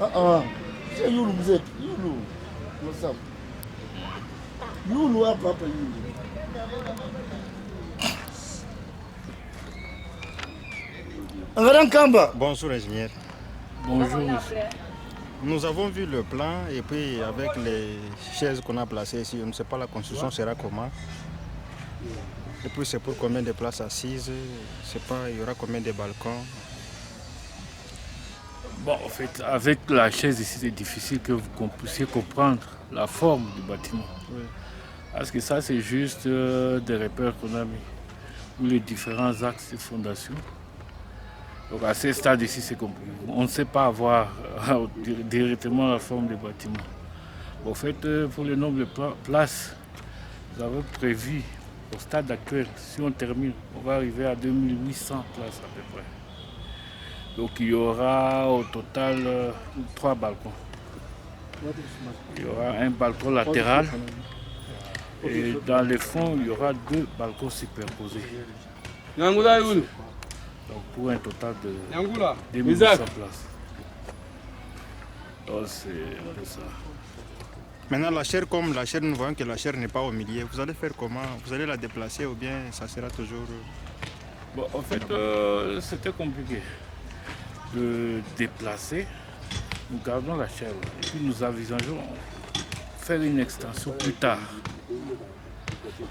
C'est Youlou, vous êtes Youlou. Nous sommes. Youlou, papa Youlou. Bonjour ingénieur. Bonjour monsieur. Nous avons vu le plan et puis avec les chaises qu'on a placées ici, on ne sait pas la construction sera comment. Et puis c'est pour combien de places assises, je ne sais pas, il y aura combien de balcons. Bon, en fait, avec la chaise ici, c'est difficile que vous puissiez comprendre la forme du bâtiment. Oui. Parce que ça, c'est juste des repères qu'on a mis, ou les différents axes de fondation. Donc à ce stade ici, c'est compliqué. On ne sait pas avoir directement la forme du bâtiment. En fait, pour le nombre de places, nous avons prévu, au stade actuel, si on termine, on va arriver à 2800 places à peu près. Donc il y aura au total 3 balcons. Il y aura un balcon latéral et dans le fond, il y aura 2 balcons superposés. Donc pour un total de 2800 places. Donc c'est un peu ça. Maintenant la chaire, comme la chaire, nous voyons que la chaire n'est pas au milieu. Vous allez faire comment? Vous allez la déplacer ou bien ça sera toujours... Bon, en fait, c'était compliqué de déplacer. Nous gardons la chaire et puis nous envisageons faire une extension plus tard.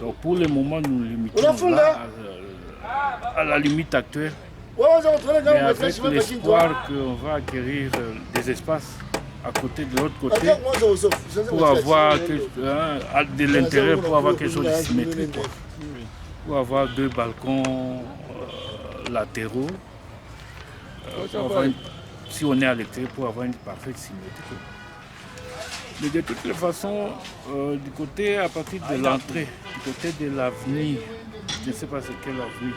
Donc pour le moment, nous nous limitons là, à la limite actuelle. Mais avec l'espoir qu'on va acquérir des espaces à côté de l'autre côté pour avoir de l'intérieur, pour avoir quelque chose de symétrique. Pour avoir 2 balcons latéraux. Si on est à l'extérieur, pour avoir une parfaite symétrie. Mais de toutes les façons, du côté, à partir de l'entrée, du côté de l'avenue, je ne sais pas c'est quelle avenue.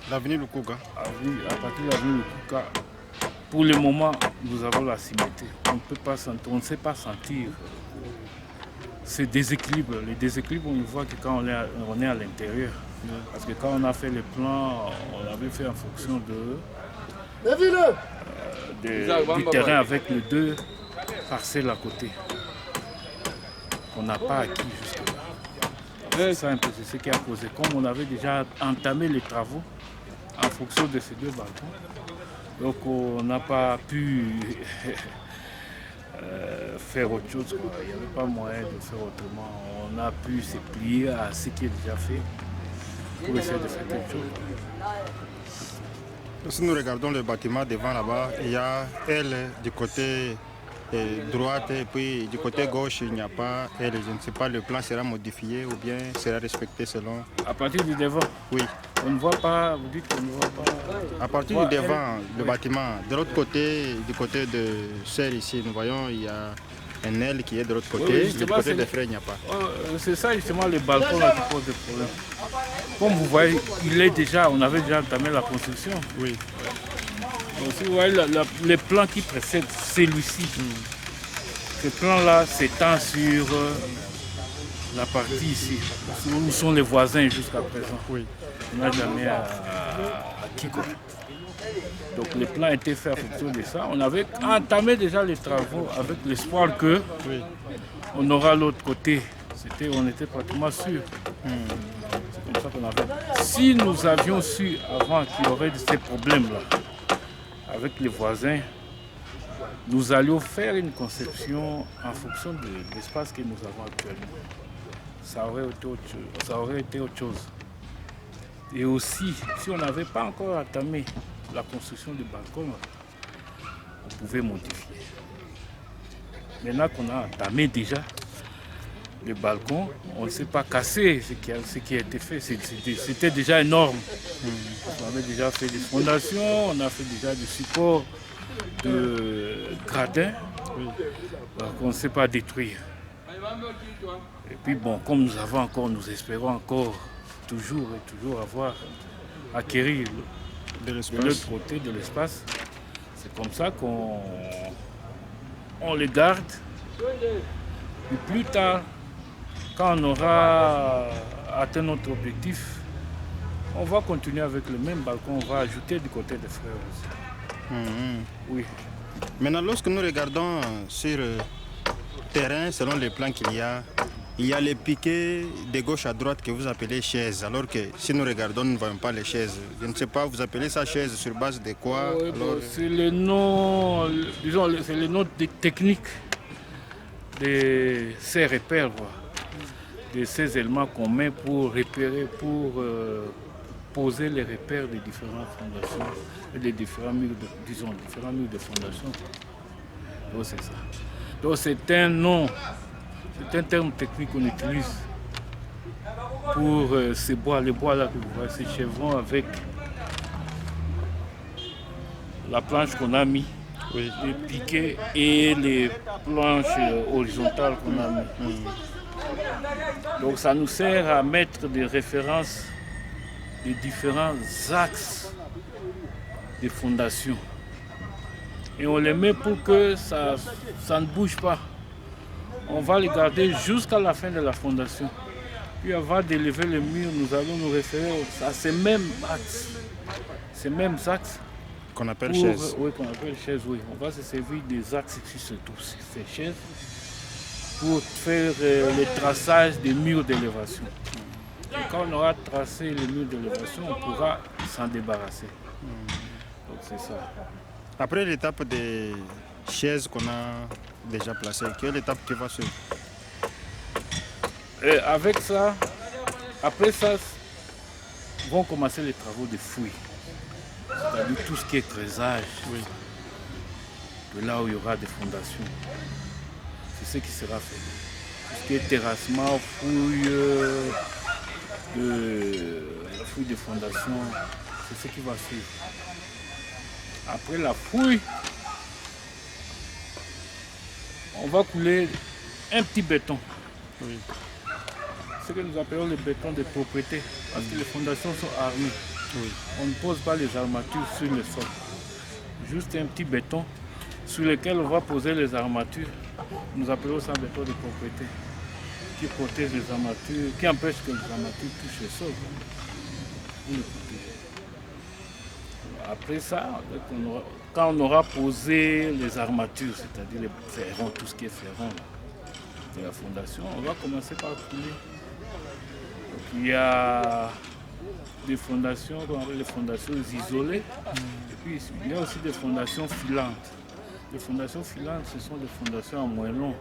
L'avenue Lukuga. À partir de l'avenue Lukuga, pour le moment, nous avons la symétrie. On ne sait pas sentir ces déséquilibres. Les déséquilibres, on les voit que quand on est à l'intérieur. Parce que quand on a fait les plans, on avait fait en fonction du terrain avec les 2 parcelles à côté. On n'a pas acquis jusque-là. C'est ça un peu, c'est ce qui a causé. Comme on avait déjà entamé les travaux en fonction de ces 2 balcons, donc on n'a pas pu faire autre chose. Il n'y avait pas moyen de faire autrement. On a pu se plier à ce qui est déjà fait pour essayer de faire quelque chose. Si nous regardons le bâtiment devant là-bas, il y a elle du côté droite et puis du côté gauche, il n'y a pas elle. Je ne sais pas, le plan sera modifié ou bien sera respecté selon... À partir du devant? Oui. On ne voit pas, vous dites qu'on ne voit pas... À partir du devant, le bâtiment, de l'autre côté, du côté de Serre ici, nous voyons, il y a un aile qui est de l'autre côté, du côté des frères, il n'y a pas. C'est ça justement le balcon là qui pose des problèmes. Comme vous voyez, on avait déjà entamé la construction. Oui. Donc, si vous voyez les plans qui précèdent celui-ci, ce plan-là s'étend sur la partie ici, où sont les voisins jusqu'à présent. Oui. On n'a jamais acquis quoi. Donc les plans étaient faits en fonction de ça. On avait entamé déjà les travaux avec l'espoir que on aura l'autre côté. On était pratiquement sûr. C'est comme ça qu'on avait. Si nous avions su avant qu'il y aurait ces problèmes-là avec les voisins, nous allions faire une conception en fonction de l'espace que nous avons actuellement. Ça aurait été autre chose. Et aussi, si on n'avait pas encore entamé la construction du balcon, on pouvait modifier. Maintenant qu'on a entamé déjà le balcon, on ne s'est pas cassé ce qui a été fait. C'était déjà énorme. On avait déjà fait des fondations, on a fait déjà du support de gradins. Donc on ne s'est pas détruire. Et puis bon, comme nous espérons encore toujours acquérir de l'autre côté de l'espace, c'est comme ça qu'on les garde. Et plus tard, quand on aura atteint notre objectif, on va continuer avec le même balcon, on va ajouter du côté des frères aussi. Oui. Maintenant, lorsque nous regardons sur le terrain, selon les plans qu'il y a les piquets de gauche à droite que vous appelez chaises, alors que si nous regardons, nous ne voyons pas les chaises. Je ne sais pas, vous appelez ça chaise sur base de quoi? Oui, c'est le nom, disons, c'est le nom technique de ces repères, quoi, de ces éléments qu'on met pour repérer, pour poser les repères des différentes fondations et des différents murs de fondation. Donc c'est ça. Donc c'est un nom, c'est un terme technique qu'on utilise pour ces bois, les bois là que vous voyez, ces chevrons avec la planche qu'on a mis, oui, les piquets et les planches horizontales qu'on a mis. Donc ça nous sert à mettre des références des différents axes des fondations. Et on les met pour que ça ne bouge pas. On va les garder jusqu'à la fin de la fondation. Puis avant d'élever le mur, nous allons nous référer à ces mêmes axes. Qu'on appelle chaise. Oui, qu'on appelle chaise, oui. On va se servir des axes ici, surtout ces chaises, pour faire le traçage des murs d'élévation. Et quand on aura tracé les murs d'élévation, on pourra s'en débarrasser. Donc c'est ça. Après l'étape des chaises qu'on a déjà placées, quelle étape qui va suivre? Avec ça, après ça, vont commencer les travaux de fouilles. C'est-à-dire tout ce qui est creusage, oui, de là où il y aura des fondations. C'est ce qui sera fait. Tout ce qui est terrassement, fouille de fondation, c'est ce qui va suivre. Après la fouille, on va couler un petit béton. Oui. Ce que nous appelons le béton de propriété, parce que les fondations sont armées. Oui. On ne pose pas les armatures sur le sol. Juste un petit béton sur lequel on va poser les armatures. Nous appelons ça béton de propriété, qui protège les armatures, qui empêche que les armatures touchent le sol. Après ça, quand on aura posé les armatures, c'est-à-dire les ferrons, tout ce qui est ferrons de la fondation, on va commencer par couler. Donc, il y a des fondations, qu'on appelle les fondations isolées, et puis il y a aussi des fondations filantes. Les fondations filantes, ce sont des fondations en moellon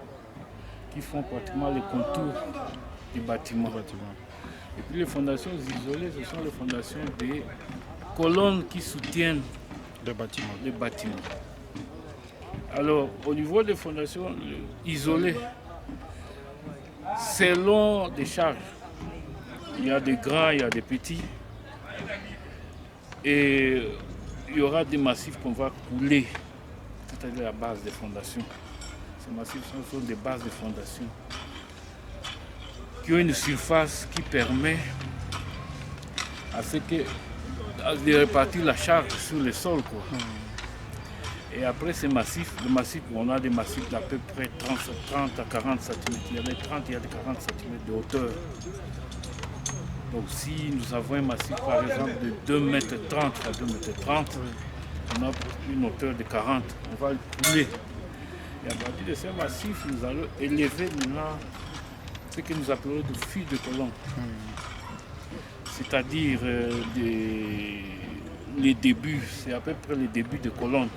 qui font pratiquement les contours du bâtiment. Et puis les fondations isolées, ce sont les fondations des colonnes qui soutiennent les bâtiments. Alors, au niveau des fondations isolées, selon des charges, il y a des grands, il y a des petits, et il y aura des massifs qu'on va couler, c'est-à-dire la base des fondations. Ces massifs sont des bases de fondations qui ont une surface qui permet à ce que de répartir la charge sur le sol, quoi. Et après ces massifs, on a des massifs d'à peu près 30 à 40 cm. Il y a des 30, il y a des 40 cm de hauteur. Donc si nous avons un massif par exemple de 2,30 m à 2,30 m, on a une hauteur de 40, on va le couler. Et à partir de ces massifs, nous allons élever maintenant ce que nous appelons des fils de colonne. C'est-à-dire les débuts, c'est à peu près les débuts de colonne.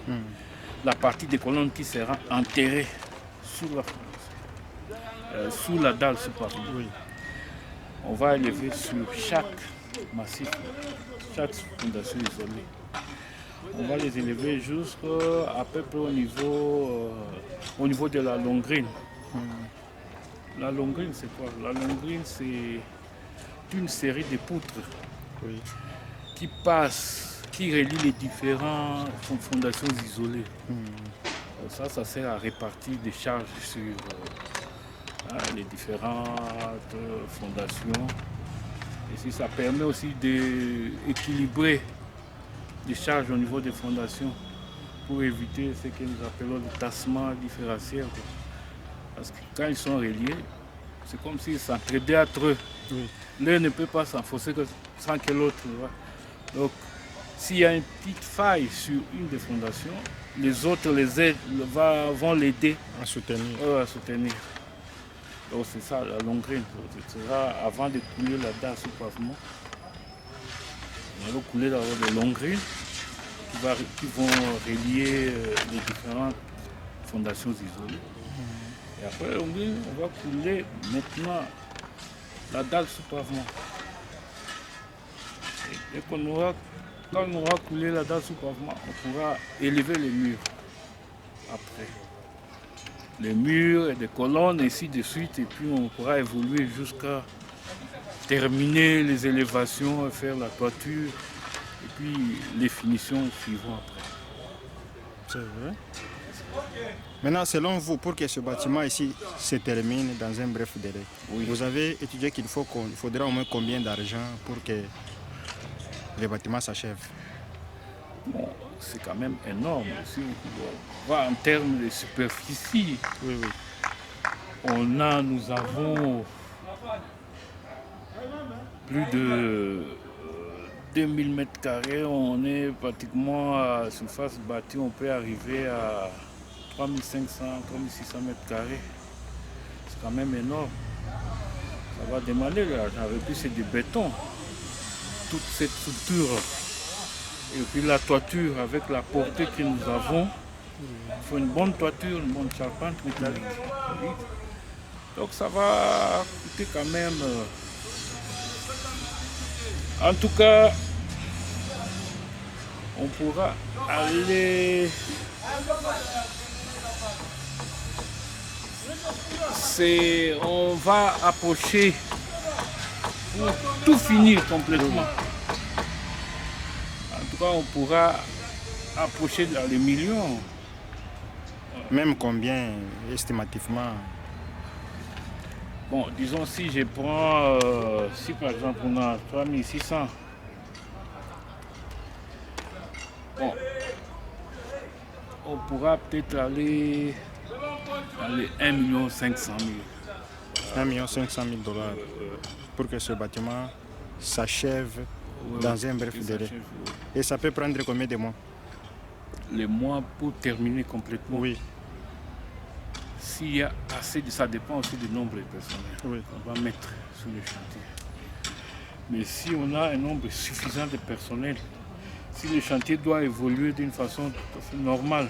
La partie des colonnes qui sera enterrée sous la dalle, oui. On va élever sur chaque massif, chaque fondation isolée. On va les élever jusqu'à peu près au niveau de la longrine. La longrine, c'est quoi? La longrine, c'est une série de poutres, oui, qui passent, qui relient les différentes fondations isolées. Ça sert à répartir des charges sur les différentes fondations. Et si ça permet aussi d'équilibrer les charges au niveau des fondations pour éviter ce que nous appelons le tassement différentiel. Parce que quand ils sont reliés, c'est comme s'ils s'entraidaient entre eux. Oui. L'un ne peut pas s'enfoncer sans que l'autre. Donc, S'il y a une petite faille sur une des fondations, les autres vont l'aider À soutenir. à soutenir. Donc c'est ça la longrine. Ce sera avant de couler la dalle sous pavement. On va couler d'abord des longrines qui vont relier les différentes fondations isolées. Et après la longrine, on va couler maintenant la dalle sous pavement. Et dès quand on aura coulé la dalle sous pavement, on pourra élever les murs après. Les murs et des colonnes, ainsi de suite, et puis on pourra évoluer jusqu'à terminer les élévations, faire la toiture, et puis les finitions suivront après. C'est vrai. Maintenant, selon vous, pour que ce bâtiment ici se termine dans un bref délai, Oui. vous avez étudié qu'il faudra au moins combien d'argent pour que le bâtiment s'achève? Bon, c'est quand même énorme. Si on voit en termes de superficie, Oui, oui. nous avons plus de 2000 mètres carrés. On est pratiquement à surface bâtie, on peut arriver à 3500, 3600 mètres carrés. C'est quand même énorme. Ça va demander de l'argent. Et puis c'est du béton. Toute cette structure. Et puis la toiture avec la portée que nous avons. Il faut une bonne toiture, une bonne charpente métallique. Oui. Donc ça va coûter quand même. En tout cas, on pourra aller. On va approcher pour tout finir complètement. En tout cas, on pourra approcher dans les millions. Même combien, estimativement? Bon, disons si je prends, si par exemple on a 3600, bon, on pourra peut-être aller dans les 1 500 000. 1 500 000 dollars pour que ce bâtiment s'achève dans un bref délai. Et ça peut prendre combien de mois? Les mois pour terminer complètement. Oui, S'il y a assez de... Ça dépend aussi du nombre de personnels oui. qu'on va mettre sur le chantier. Mais si on a un nombre suffisant de personnel, si le chantier doit évoluer d'une façon tout à fait normale,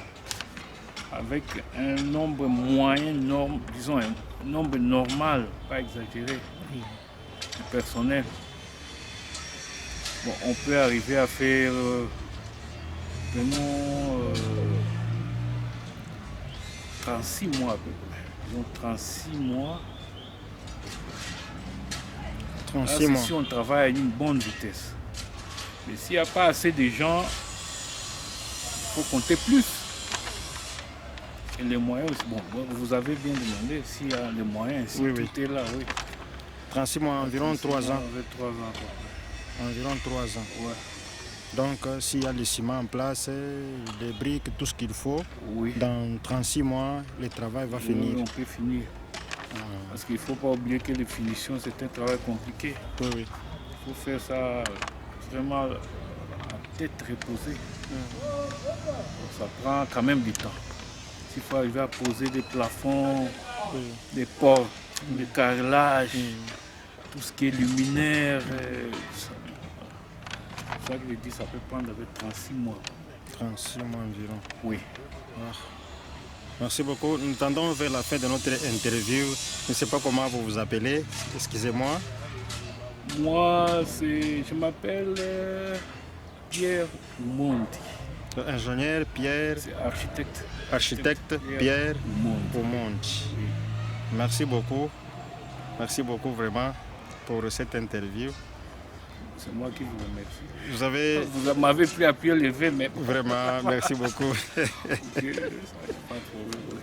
avec un nombre moyen, disons un nombre normal, pas exagéré, de personnel, bon, on peut arriver à faire vraiment 36 mois à peu près. Disons 36 mois. 36 Là, mois. si on travaille à une bonne vitesse. Mais s'il n'y a pas assez de gens, il faut compter plus. Et les moyens aussi. Bon, vous avez bien demandé s'il y a les moyens, si Oui, tout oui. est là, oui. 36 mois, environ 3 ans. Avec 3 ans, quoi. Environ 3 ans. Ouais. Donc, s'il y a le ciment en place, les briques, tout ce qu'il faut, Oui. dans 36 mois, le travail va finir. Oui, on peut finir. Parce qu'il ne faut pas oublier que les finitions, c'est un travail compliqué. Oui, oui. Il faut faire ça vraiment à tête reposée. Ça prend quand même du temps. Il faut arriver à poser des plafonds, des portes, des carrelages, tout ce qui est luminaire. C'est ça que je dis, ça peut prendre avec 36 mois. 36 mois environ. Oui. Merci beaucoup. Nous tendons vers la fin de notre interview. Je ne sais pas comment vous vous appelez. Excusez-moi. Moi, je m'appelle Pierre Monti. Ingénieur Pierre, C'est architecte. architecte Pierre Monti. Omonti. Merci beaucoup. Merci beaucoup vraiment pour cette interview. C'est moi qui vous remercie. Vous avez Vous m'avez pris à pied levé, mais vraiment, merci beaucoup. ok, ça, c'est pas de problème.